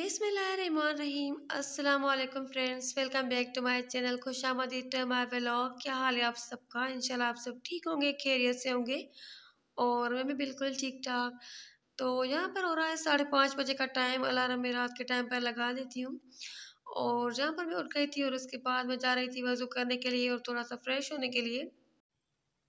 बिस्मिल्लाहिर्रहमानिर्रहीम। अस्सलाम वालेकुम friends, welcome back to my channel खुशामदीद टू माय व्लॉग। क्या हाल है आप सबका? इंशाल्लाह आप सब ठीक होंगे, खैरियत से होंगे और मैं भी बिल्कुल ठीक ठाक। तो यहाँ पर हो रहा है 5:30 बजे का टाइम। अलार्म मैं रात के टाइम पर लगा देती हूँ और जहाँ पर मैं उठ गई थी और उसके बाद मैं जा रही थी वज़ू करने के लिए और थोड़ा सा फ्रेश होने के लिए।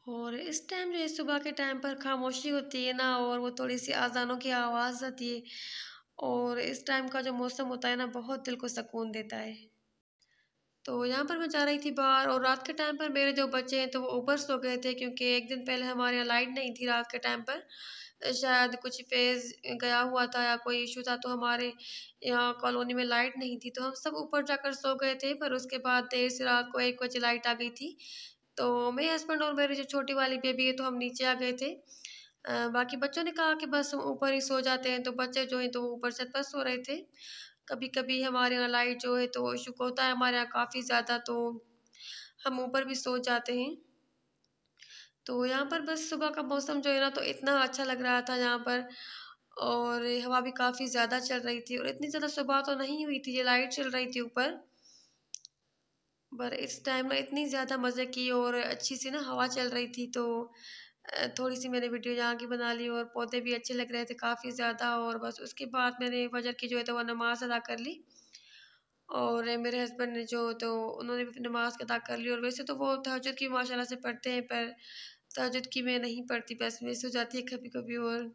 और इस टाइम जो है सुबह के टाइम पर खामोशी होती है ना, और वो थोड़ी सी अजानों की आवाज़ आती है और इस टाइम का जो मौसम होता है ना, बहुत दिल को सुकून देता है। तो यहाँ पर मैं जा रही थी बाहर और रात के टाइम पर मेरे जो बच्चे हैं तो वो ऊपर सो गए थे, क्योंकि एक दिन पहले हमारे यहाँ लाइट नहीं थी रात के टाइम पर। शायद कुछ फेज गया हुआ था या कोई इशू था, तो हमारे यहाँ कॉलोनी में लाइट नहीं थी, तो हम सब ऊपर जाकर सो गए थे। पर उसके बाद देर से रात को 1 बजे लाइट आ गई थी। तो मेरे हस्बैंड और मेरी जो छोटी वाली बेबी है तो हम नीचे आ गए थे। बाकी बच्चों ने कहा कि बस हम ऊपर ही सो जाते हैं, तो बच्चे जो हैं तो ऊपर छत पर सो रहे थे। कभी कभी हमारे यहाँ लाइट जो है तो इशू होता है हमारे यहाँ काफ़ी ज़्यादा, तो हम ऊपर भी सो जाते हैं। तो यहाँ पर बस सुबह का मौसम जो है ना तो इतना अच्छा लग रहा था यहाँ पर, और हवा भी काफ़ी ज़्यादा चल रही थी और इतनी ज़्यादा सुबह तो नहीं हुई थी, ये लाइट चल रही थी ऊपर। पर इस टाइम ना इतनी ज़्यादा मज़े की और अच्छी सी ना हवा चल रही थी, तो थोड़ी सी मैंने वीडियो यहाँ की बना ली और पौधे भी अच्छे लग रहे थे काफ़ी ज़्यादा। और बस उसके बाद मैंने फजर की जो है तो वो नमाज़ अदा कर ली और मेरे हस्बैंड ने जो तो उन्होंने भी नमाज़ अदा कर ली। और वैसे तो वो तहज्जुद की माशाल्लाह से पढ़ते हैं, पर तहज्जुद की मैं नहीं पढ़ती, बस मिस हो जाती है कभी कभी। और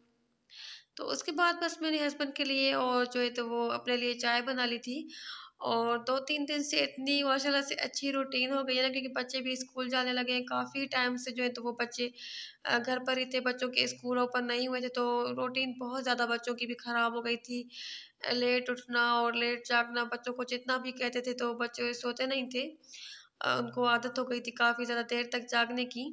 तो उसके बाद बस मैंने हस्बैंड के लिए और जो है तो वो अपने लिए चाय बना ली थी। और 2-3 दिन से इतनी माशाल्लाह से अच्छी रूटीन हो गई है ना, क्योंकि बच्चे भी स्कूल जाने लगे हैं। काफ़ी टाइम से जो है तो वो बच्चे घर पर ही थे, बच्चों के स्कूल ओपन नहीं हुए थे, तो रूटीन बहुत ज़्यादा बच्चों की भी ख़राब हो गई थी। लेट उठना और लेट जागना, बच्चों को जितना भी कहते थे तो बच्चे सोते नहीं थे। उनको आदत हो गई थी काफ़ी ज़्यादा देर तक जागने की।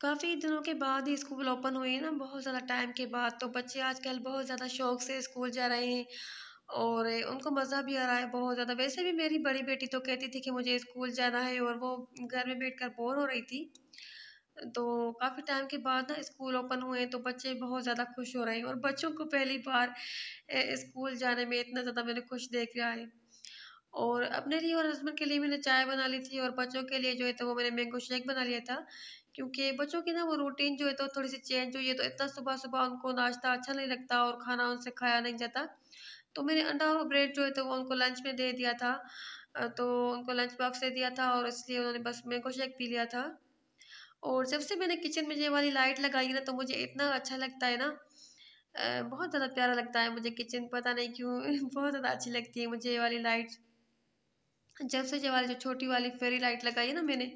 काफ़ी दिनों के बाद ही स्कूल ओपन हुए हैं ना, बहुत ज़्यादा टाइम के बाद, तो बच्चे आजकल बहुत ज़्यादा शौक से स्कूल जा रहे हैं और उनको मज़ा भी आ रहा है बहुत ज़्यादा। वैसे भी मेरी बड़ी बेटी तो कहती थी कि मुझे स्कूल जाना है और वो घर में बैठकर बोर हो रही थी। तो काफ़ी टाइम के बाद ना स्कूल ओपन हुए हैं, तो बच्चे बहुत ज़्यादा खुश हो रहे हैं और बच्चों को पहली बार स्कूल जाने में इतना ज़्यादा मैंने खुश देख रहा है। और अपने लिए और हस्बैंड के लिए मैंने चाय बना ली थी और बच्चों के लिए जो है तो वो मैंने मैंगो शेक बना लिया था, क्योंकि बच्चों की ना वो रूटीन जो है तो थोड़ी सी चेंज हुई है, तो इतना सुबह सुबह उनको नाश्ता अच्छा नहीं लगता और खाना उनसे खाया नहीं जाता। तो मैंने अंडा और ब्रेड जो है तो वो उनको लंच में दे दिया था। तो उनको लंच बॉक्स दे दिया था और इसलिए उन्होंने बस मैंगो शेक पी लिया था। और जब से मैंने किचन में ये वाली लाइट लगाई है ना, तो मुझे इतना अच्छा लगता है ना, बहुत ज़्यादा प्यारा लगता है मुझे किचन, पता नहीं क्यों बहुत ज़्यादा अच्छी लगती है मुझे ये वाली लाइट। जब से ये वाली जो छोटी वाली फेरी लाइट लगाई है ना मैंने,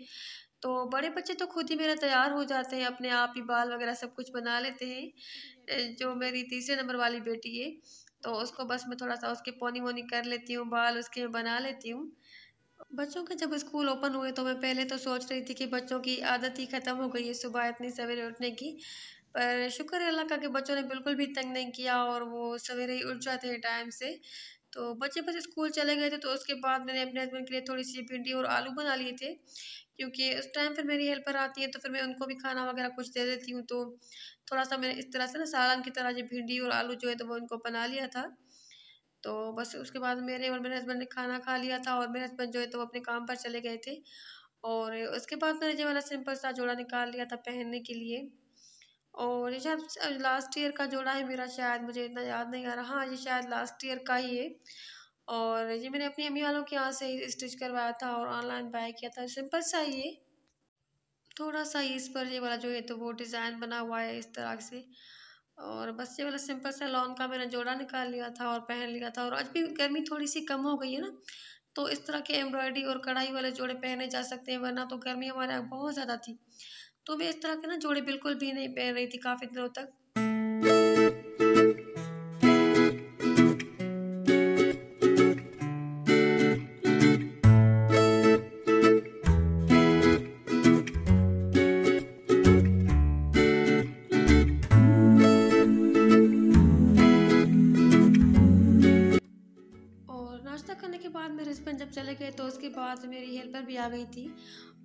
तो बड़े बच्चे तो खुद ही मेरे तैयार हो जाते हैं, अपने आप ही बाल वगैरह सब कुछ बना लेते हैं। जो मेरी तीसरे नंबर वाली बेटी है, तो उसको बस मैं थोड़ा सा उसके पोनी वोनी कर लेती हूँ, बाल उसके मैं बना लेती हूँ। बच्चों के जब स्कूल ओपन हुए तो मैं पहले तो सोच रही थी कि बच्चों की आदत ही ख़त्म हो गई है सुबह इतनी सवेरे उठने की। पर शुक्र है अल्लाह का कि बच्चों ने बिल्कुल भी तंग नहीं किया और वो सवेरे ही उठ जाते हैं टाइम से। तो बच्चे बस स्कूल चले गए थे, तो उसके बाद मैंने अपने हस्बैंड के लिए थोड़ी सी भिंडी और आलू बना लिए थे, क्योंकि उस टाइम फिर मेरी हेल्पर आती है तो फिर मैं उनको भी खाना वगैरह कुछ दे देती हूँ। तो थोड़ा सा मैंने इस तरह से ना सालन की तरह जो भिंडी और आलू जो है तो वो उनको बना लिया था। तो बस उसके बाद मेरे और मेरे हस्बैंड ने खाना खा लिया था और मेरे हस्बैंड जो है तो वो अपने काम पर चले गए थे। और उसके बाद मैंने जो वाला सिंपल सा जोड़ा निकाल लिया था पहनने के लिए। और ये शायद लास्ट ईयर का जोड़ा है मेरा, शायद मुझे इतना याद नहीं आ रहा। हाँ, ये शायद लास्ट ईयर का ही है। और ये मैंने अपनी अम्मी वालों के यहाँ से ही स्टिच करवाया था और ऑनलाइन बाय किया था, सिंपल सा ही है। थोड़ा सा ही इस पर ये वाला जो है तो वो डिज़ाइन बना हुआ है इस तरह से। और बस ये वाला सिंपल सा लॉन का मैंने जोड़ा निकाल लिया था और पहन लिया था। और आज भी गर्मी थोड़ी सी कम हो गई है ना, तो इस तरह के एम्ब्रॉयडरी और कढ़ाई वाले जोड़े पहने जा सकते हैं, वरना तो गर्मी हमारे यहाँ बहुत ज़्यादा थी। तो मैं इस तरह के ना जोड़े बिल्कुल भी नहीं पहन रही थी काफ़ी दिनों तक। और नाश्ता करने के बाद मेरे हस्बैंड जब चले गए तो उसके बाद मेरी हेल्पर भी आ गई थी,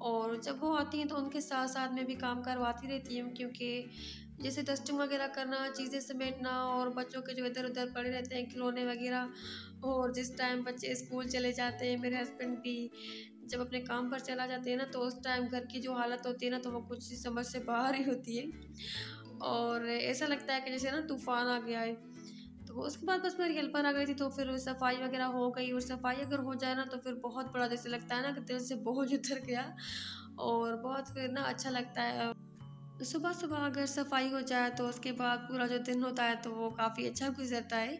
और जब वो आती हैं तो उनके साथ साथ मैं भी काम करवाती रहती हूँ, क्योंकि जैसे डस्टिंग वगैरह करना, चीज़ें समेटना, और बच्चों के जो इधर-उधर पड़े रहते हैं खिलौने वगैरह, और जिस टाइम बच्चे स्कूल चले जाते हैं, मेरे हस्बैंड भी जब अपने काम पर चला जाते हैं ना, तो उस टाइम घर की जो हालत होती है ना, तो वो कुछ समझ से बाहर ही होती है, और ऐसा लगता है कि जैसे ना तूफ़ान आ गया है। तो उसके बाद बस मेरी हेल्पर आ गई थी, तो फिर सफाई वगैरह हो गई, और सफाई अगर हो जाए ना तो फिर बहुत बड़ा जैसे लगता है ना कि दिल से बोझ उतर गया, और बहुत फिर ना अच्छा लगता है। सुबह-सुबह अगर सफाई हो जाए तो उसके बाद पूरा जो दिन होता है तो वो काफ़ी अच्छा गुज़रता है।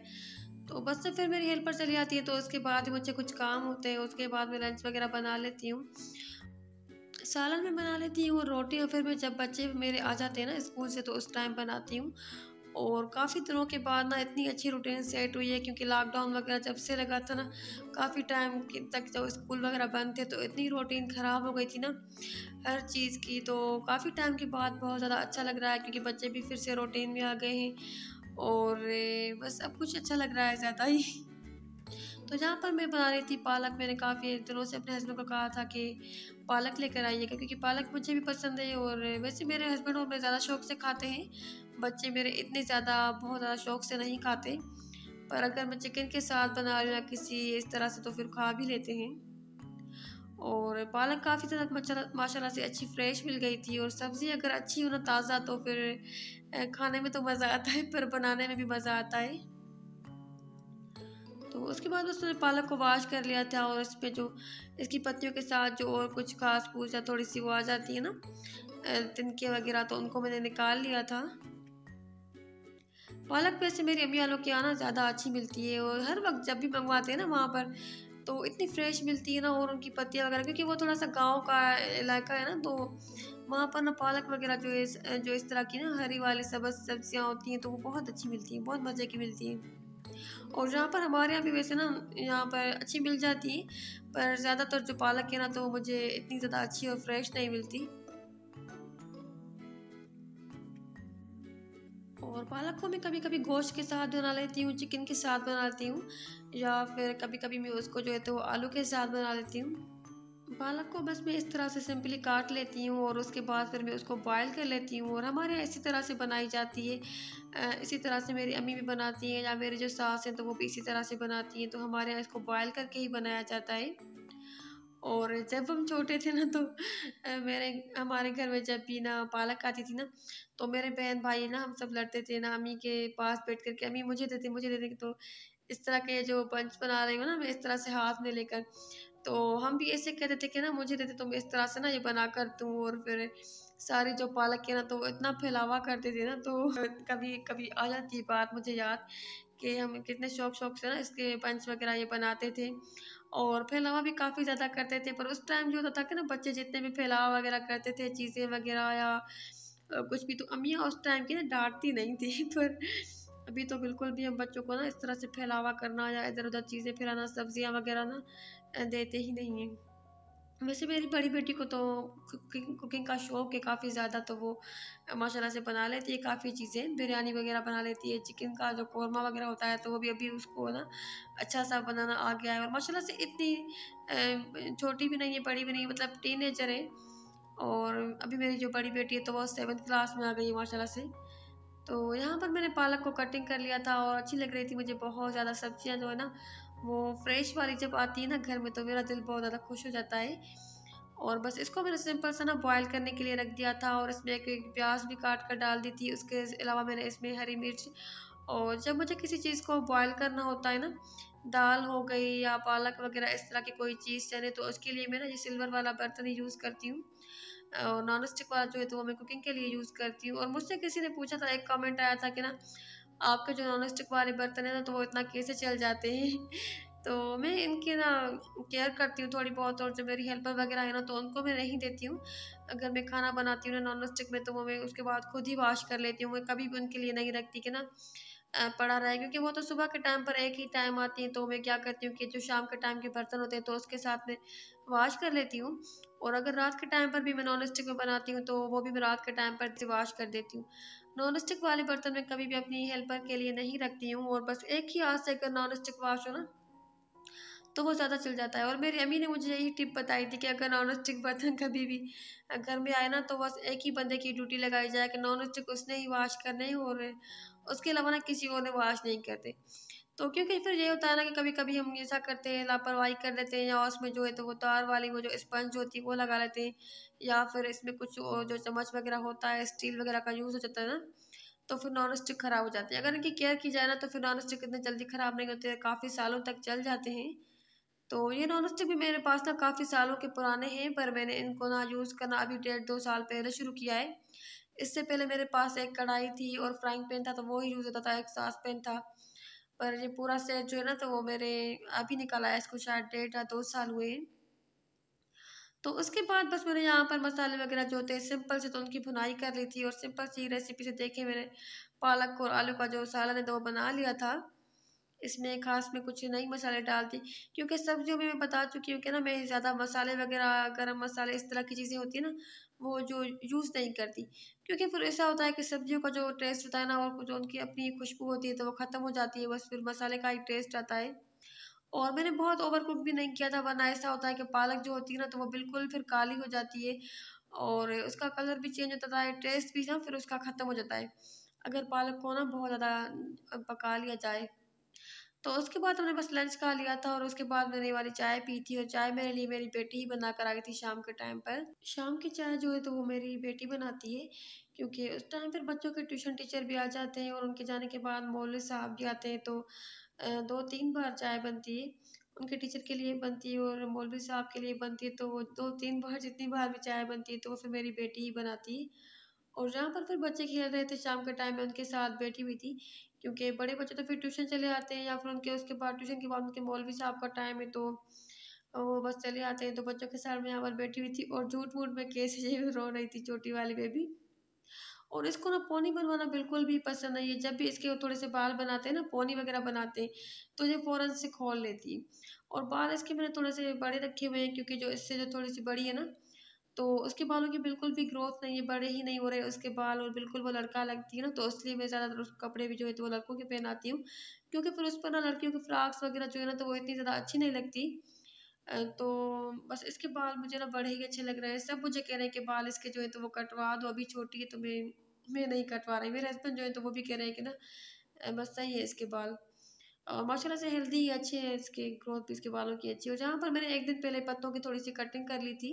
तो बस से फिर मेरी हेल्पर चली जाती है, तो उसके बाद मुझे कुछ काम होते हैं, उसके बाद मैं लंच वगैरह बना लेती हूँ। सालन मैं बना लेती हूँ, और रोटियाँ फिर मैं जब बच्चे मेरे आ जाते हैं ना स्कूल से तो उस टाइम बनाती हूँ। और काफ़ी दिनों के बाद ना इतनी अच्छी रूटीन सेट हुई है, क्योंकि लॉकडाउन वगैरह जब से लगा था ना, काफ़ी टाइम तक जब स्कूल वगैरह बंद थे तो इतनी रूटीन ख़राब हो गई थी ना हर चीज़ की। तो काफ़ी टाइम के बाद बहुत ज़्यादा अच्छा लग रहा है, क्योंकि बच्चे भी फिर से रूटीन में आ गए हैं, और बस अब कुछ अच्छा लग रहा है ज़्यादा ही। तो जहाँ पर मैं बना रही थी पालक, मैंने काफ़ी दिनों से अपने हस्बैंड को कहा था कि पालक लेकर आइएगा, क्योंकि पालक मुझे भी पसंद है, और वैसे मेरे हस्बैंड और मैं ज़्यादा शौक से खाते हैं। बच्चे मेरे इतने ज़्यादा बहुत ज़्यादा शौक से नहीं खाते, पर अगर मैं चिकन के साथ बना रही हूँ या किसी इस तरह से तो फिर खा भी लेते हैं। और पालक काफ़ी ज़्यादा माशाल्लाह से अच्छी फ्रेश मिल गई थी, और सब्ज़ी अगर अच्छी हो ना ताज़ा, तो फिर खाने में तो मज़ा आता है, पर बनाने में भी मज़ा आता है। तो उसके बाद उसने पालक को वॉश कर लिया था, और इसमें जो इसकी पत्तियों के साथ जो और कुछ घास-फूस या थोड़ी-सी वो आ जाती है ना तिनके वगैरह, तो उनको मैंने निकाल लिया था। पालक वैसे मेरी अम्मी वालों के यहाँ ना ज़्यादा अच्छी मिलती है, और हर वक़्त जब भी मँगवाते हैं ना वहाँ पर, तो इतनी फ्रेश मिलती है ना, और उनकी पत्तियाँ वगैरह, क्योंकि वो थोड़ा-सा गाँव का इलाका है ना, तो वहाँ पर ना पालक वगैरह जो इस तरह की ना हरी वाली सब्ज़ियाँ होती हैं, तो वो बहुत अच्छी मिलती हैं, बहुत मज़े की मिलती हैं। और जहाँ पर हमारे यहाँ भी वैसे ना यहाँ पर अच्छी मिल जाती है, पर ज़्यादातर जो पालक है ना, तो मुझे इतनी ज़्यादा अच्छी और फ्रेश नहीं मिलती। और पालक को मैं कभी-कभी गोश्त के साथ बना लेती हूँ, चिकन के साथ बना लेती हूँ, या फिर कभी-कभी मैं उसको जो है तो आलू के साथ बना लेती हूँ। पालक को बस मैं इस तरह से सिंपली काट लेती हूँ, और उसके बाद फिर मैं उसको बॉयल कर लेती हूँ, और हमारे यहाँ इसी तरह से बनाई जाती है। इसी तरह से मेरी अम्मी भी बनाती हैं, या मेरी जो सास हैं तो वो भी इसी तरह से बनाती हैं, तो हमारे यहाँ इसको बॉयल करके ही बनाया जाता है। और जब हम छोटे थे ना, तो मेरे हमारे घर में जब भी ना पालक आती थी ना, तो मेरे बहन-भाई ना हम सब लड़ते थे ना अम्मी के पास बैठ कर के, "अम्मी मुझे दे दे।" तो इस तरह के जो बंच बना रही हूँ ना मैं इस तरह से हाथ में लेकर, तो हम भी ऐसे कहते थे कि ना मुझे दे दे, तो मैं इस तरह से ना ये बनाकर दूँ, और फिर सारी जो पालक है ना तो इतना फैलावा करते थे ना, तो कभी-कभी आ जाती है बात मुझे याद कि हम कितने शौक-शौक से ना इसके बंच वगैरह ये बनाते थे, और फैलावा भी काफ़ी ज़्यादा करते थे। पर उस टाइम जो होता था कि ना बच्चे जितने भी फैलावा वगैरह करते थे, चीज़ें वगैरह या कुछ भी, तो अम्मियाँ उस टाइम की ना डाँटती नहीं थी पर अभी तो बिल्कुल भी हम बच्चों को ना इस तरह से फैलावा करना या इधर-उधर चीज़ें फैलाना, सब्जियाँ वगैरह ना देते ही नहीं हैं। वैसे मेरी बड़ी बेटी को तो कुकिंग कुकिंग का शौक है काफ़ी ज़्यादा, तो वो माशाल्लाह से बना लेती है काफ़ी चीज़ें, बिरयानी वगैरह बना लेती है, चिकन का जो कोरमा वगैरह होता है, तो वो भी अभी उसको ना अच्छा-सा बनाना आ गया है, और माशाल्लाह से इतनी छोटी भी नहीं है, बड़ी भी नहीं है, मतलब टीनेजर है। और अभी मेरी जो बड़ी बेटी है तो वो 7th क्लास में आ गई है माशाल्लाह से। तो यहाँ पर मैंने पालक को कटिंग कर लिया था, और अच्छी लग रही थी मुझे बहुत ज़्यादा। सब्जियाँ जो है ना वो फ्रेश वाली जब आती है ना घर में, तो मेरा दिल बहुत ज़्यादा खुश हो जाता है। और बस इसको मैंने सिंपल सा ना बॉयल करने के लिए रख दिया था, और इसमें एक प्याज भी काट कर डाल दी थी। उसके अलावा मैंने इसमें हरी मिर्च, और जब मुझे किसी चीज़ को बॉयल करना होता है ना, दाल हो गई या पालक वगैरह इस तरह की कोई चीज़ चने, तो उसके लिए मैं ना ये सिल्वर वाला बर्तन ही यूज़ करती हूँ। और नॉन स्टिक वाला जो है तो वो मैं कुकिंग के लिए यूज़ करती हूँ। और मुझसे किसी ने पूछा था, एक कमेंट आया था कि ना आपके जो नॉन स्टिक वाले बर्तन है ना, तो वो इतना कैसे चल जाते हैं? तो मैं इनकी ना केयर करती हूँ थोड़ी बहुत, और जो मेरी हेल्पर वगैरह है ना, तो उनको मैं नहीं देती हूँ। अगर मैं खाना बनाती हूँ ना नॉन स्टिक में, तो वो मैं उसके बाद खुद ही वॉश कर लेती हूँ। मैं कभी भी उनके लिए नहीं रखती कि ना पड़ा रहे, क्योंकि वो तो सुबह के टाइम पर एक ही टाइम आती हैं, तो मैं क्या करती हूँ कि जो शाम के टाइम के बर्तन होते हैं तो उसके साथ में वॉश कर लेती हूँ। और अगर रात के टाइम पर भी मैं नॉन स्टिक में बनाती हूँ, तो वो भी मैं रात के टाइम पर से वॉश कर देती हूँ। नॉन स्टिक वाले बर्तन मैं कभी भी अपनी हेल्पर के लिए नहीं रखती हूँ, और बस एक ही हाथ से अगर नॉन स्टिक वॉश हो ना, तो वो ज़्यादा चल जाता है। और मेरी अम्मी ने मुझे यही टिप बताई थी कि अगर नॉन स्टिक बर्तन कभी भी घर में आए ना, तो बस एक ही बंदे की ड्यूटी लगाई जाए कि नॉन स्टिक उसने ही वॉश करने हैं, और उसके अलावा ना किसी और ने वॉश नहीं करते। तो क्योंकि फिर ये होता है ना कि कभी-कभी हम ऐसा करते हैं, लापरवाही कर लेते हैं, या उसमें जो है तो वो तार वाली वो जो स्पंज होती है वो लगा लेते हैं, या फिर इसमें कुछ जो चम्मच वगैरह होता है स्टील वगैरह का यूज़ हो जाता है ना, तो फिर नॉन स्टिक खराब हो जाते हैं। अगर इनकी केयर की जाए ना, तो फिर नॉन स्टिक इतने जल्दी खराब नहीं होते, काफ़ी सालों तक चल जाते हैं। तो ये नॉन स्टिक भी मेरे पास ना काफ़ी सालों के पुराने हैं, पर मैंने इनको ना यूज़ करना अभी 1.5-2 साल पहले शुरू किया है। इससे पहले मेरे पास एक कढ़ाई थी और फ्राइंग पैन था, तो वो ही यूज़ होता था, एक सास पैन था। पर ये पूरा सेट जो है ना, तो वो मेरे अभी निकला है, इसको शायद 1.5 या 2 साल हुए हैं। तो उसके बाद बस मैंने यहाँ पर मसाले वगैरह जो थे सिंपल से तो उनकी भुनाई कर ली थी, और सिंपल सी रेसिपी से देखे मैंने पालक और आलू का जो सालन है तो वो बना लिया था। इसमें खास में कुछ नई मसाले डालती, क्योंकि सब्जियों में मैं बता चुकी हूँ कि ना मैं ज़्यादा मसाले वगैरह गरम मसाले इस तरह की चीज़ें होती है ना, वो जो यूज़ नहीं करती। क्योंकि फिर ऐसा होता है कि सब्जियों का जो टेस्ट होता है ना, और जो उनकी अपनी खुशबू होती है तो वो ख़त्म हो जाती है, बस फिर मसाले का ही टेस्ट आता है। और मैंने बहुत ओवर कुक भी नहीं किया था, वरना ऐसा होता है कि पालक जो होती है ना, तो वो बिल्कुल फिर काली हो जाती है, और उसका कलर भी चेंज होता है, टेस्ट भी ना फिर उसका ख़त्म हो जाता है, अगर पालक को ना बहुत ज़्यादा पका लिया जाए। तो उसके बाद हमने बस लंच खा लिया था, और उसके बाद मैंने ये वाली चाय पी थी, और चाय मेरे लिए मेरी बेटी ही बना कर आई थी शाम के टाइम पर। शाम की चाय जो है तो वो मेरी बेटी बनाती है, क्योंकि उस टाइम पर बच्चों के ट्यूशन टीचर भी आ जाते हैं, और उनके जाने के बाद मौलवी साहब भी आते हैं, तो 2-3 बार चाय बनती है। उनके टीचर के लिए बनती है और मौलवी साहब के लिए बनती है, तो वो 2-3 बार जितनी बार भी चाय बनती है तो वो फिर मेरी बेटी ही बनाती है। और जहाँ पर फिर बच्चे खेल रहे थे शाम के टाइम में, उनके साथ बैठी हुई थी, क्योंकि बड़े बच्चे तो फिर ट्यूशन चले आते हैं, या फिर उनके उसके बाद ट्यूशन के बाद उनके मौलवी साहब का टाइम है, तो वो बस चले आते हैं, तो बच्चों के साथ मैं यहाँ पर बैठी हुई थी, और झूठ-मूठ में कैसे रो रही थी छोटी वाली बेबी। और इसको ना पोनी बनवाना बिल्कुल भी पसंद नहीं है। जब भी इसके थोड़े से बाल बनाते हैं ना, पोनी वगैरह बनाते हैं, तो ये फ़ौरन से खोल लेती है। और बाल इसके मैंने थोड़े से बड़े रखे हुए हैं, क्योंकि जो इससे जो थोड़ी-सी बड़ी है ना, तो उसके बालों की बिल्कुल भी ग्रोथ नहीं है, बड़े ही नहीं हो रहे उसके बाल, और बिल्कुल वो लड़का लगती है ना, तो इसलिए मैं ज़्यादातर उस कपड़े भी जो है तो वो लड़कों के पहनाती हूँ। क्योंकि फिर उस पर ना लड़कियों की फ्रॉक्स वगैरह जो है ना, तो वो इतनी ज़्यादा अच्छी नहीं लगती। तो बस इसके बाल मुझे ना बड़े ही अच्छे लग रहे हैं। सब मुझे कह रहे हैं कि बाल इसके जो है तो वो कटवा दो, अभी छोटी है तो मैं नहीं कटवा रही। मेरे हस्बैंड जो है तो वो भी कह रहे हैं कि ना बस सही है इसके बाल। माशाल्लाह से हेल्दी ही अच्छे हैं, इसके ग्रोथ भी इसके बालों की अच्छी है। और जहाँ पर मैंने एक दिन पहले पत्तों की थोड़ी-सी कटिंग कर ली थी,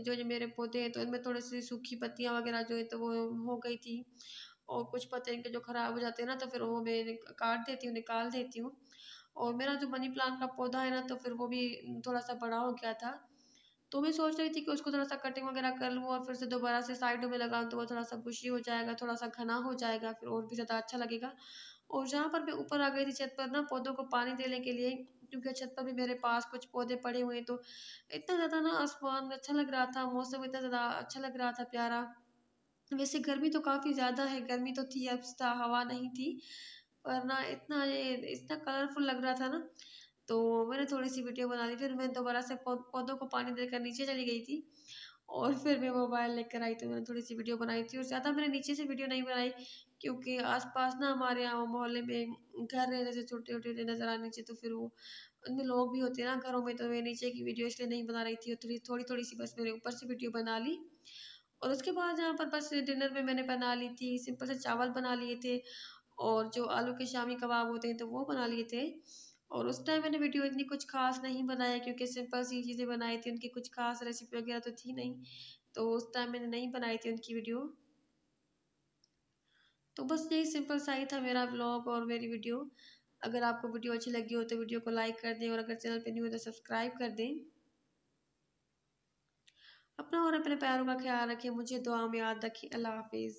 जो मेरे पौधे हैं तो इनमें थोड़ी-सी सूखी पत्तियाँ वगैरह जो है तो वो हो गई थी, और कुछ पत्ते इनके जो ख़राब हो जाते हैं ना, तो फिर वो मैं काट देती हूँ, निकाल देती हूँ। और मेरा जो मनी प्लांट का पौधा है ना, तो फिर वो भी थोड़ा-सा बड़ा हो गया था। तो मैं सोच रही थी कि उसको थोड़ा-सा कटिंग वगैरह कर लूँ, और फिर से दोबारा से साइडों में लगाऊँ, तो वो थोड़ा-सा बुशी हो जाएगा, थोड़ा-सा घना हो जाएगा, फिर और भी ज़्यादा अच्छा लगेगा। और जहाँ पर मैं ऊपर आ गई थी छत पर ना पौधों को पानी देने के लिए, क्योंकि छत पर भी मेरे पास कुछ पौधे पड़े हुए हैं, तो इतना ज़्यादा ना आसमान अच्छा लग रहा था, मौसम इतना ज़्यादा अच्छा लग रहा था, प्यारा। वैसे गर्मी तो काफ़ी ज़्यादा है, गर्मी तो थी, अब हवा नहीं थी, पर ना इतना कलरफुल लग रहा था ना, तो मैंने थोड़ी-सी वीडियो बना ली। फिर मैं दोबारा से पौधों को पानी देकर नीचे चली गई थी, और फिर मैं मोबाइल लेकर आई, तो मैंने थोड़ी-सी वीडियो बनाई थी, और ज़्यादा मैंने नीचे से वीडियो नहीं बनाई, क्योंकि आस-पास ना हमारे यहाँ मोहल्ले में घर है जैसे छोटे-छोटे नज़र आने नीचे, तो फिर वो उनमें लोग भी होते हैं ना घरों में, तो मैं नीचे की वीडियो इसलिए नहीं बना रही थी, और थोड़ी-थोड़ी सी बस मैंने ऊपर से वीडियो बना ली। और उसके बाद यहाँ पर बस डिनर में मैंने बना ली थी, सिंपल से चावल बना लिए थे, और जो आलू के शामी कबाब होते हैं तो वो बना लिए थे। और उस टाइम मैंने वीडियो इतनी कुछ ख़ास नहीं बनाया, क्योंकि सिंपल सी चीज़ें बनाई थी, उनकी कुछ ख़ास रेसिपी वगैरह तो थी नहीं। तो उस टाइम मैंने नहीं बनाई थी उनकी वीडियो। तो बस यही सिंपल सा ही था मेरा व्लॉग और मेरी वीडियो। अगर आपको वीडियो अच्छी लगी हो तो वीडियो को लाइक कर दें, और अगर चैनल पे न्यू हो तो सब्सक्राइब कर दें। अपना और अपने प्यारों का ख़्याल रखें, मुझे दुआ में याद रखें। अल्लाह हाफ़िज़।